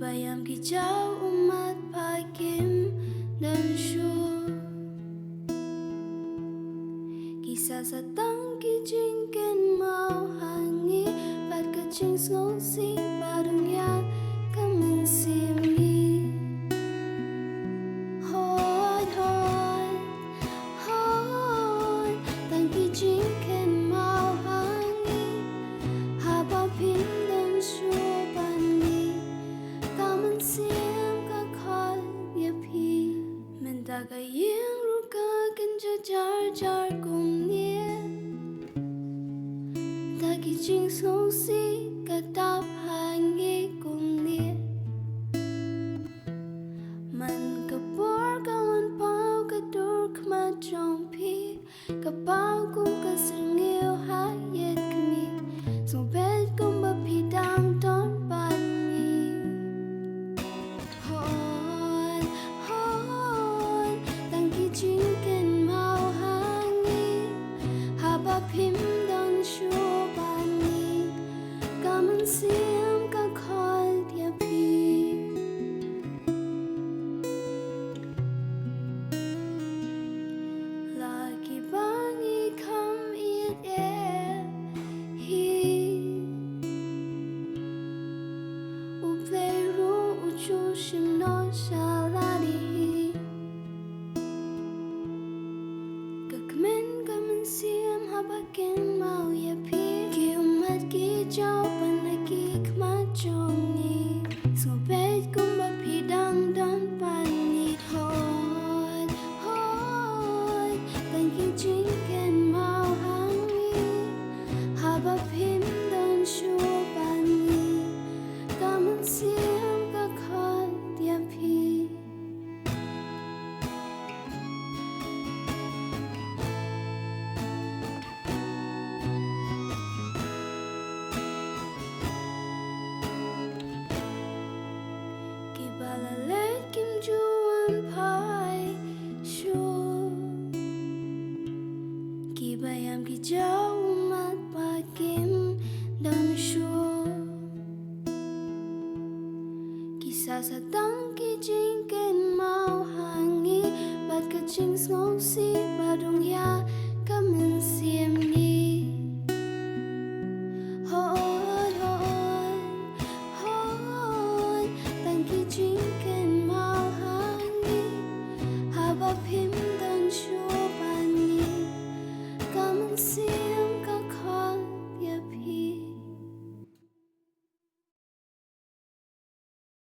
bayam ki jau umat pakim dan syur Kisah sa tang ki jing kynmaw hangi Bat ka jing ngô si ba dung ya ka min sim ni Hoi hoi hoi Tang ki jing kynmaw hangi Ha ba phim dan syur ban ni Ka min sim ka khoi ya phi Min ta ka yeng ru ka kin cha jar jar kum nie Ta ki jing ngô si ka tap hangi kum nie Man ka por ka wan pau ka dur khma trong phi Ka pau kum ka sing yêu ha yet kmi So bet kum ba phi dang don ban ni Hoi hoi Tang ki jing kynmaw hangi Ha ba phim don syur ban ni Ka min sim ka khoi ya phi Lucky bangi come eat air he U play ru u chu shim no shaladi Kamen sim ha ba kynmaw ya phi Ki umat ki jau pan na ki khma chong ni So bet kum ba phi dang dan pan ni Hoi hoi Tang ki jing kynmaw hangi Ha ba phim dan syur ban ni Ka min sim ka khoi ya phi Ki bala let kim ju an pai syur Ki bayam ki jau umat pakim dan syur Kisah sa tang ki jing kynmaw hangi Bat ka jing ngô si ba dung ya ka min sim ni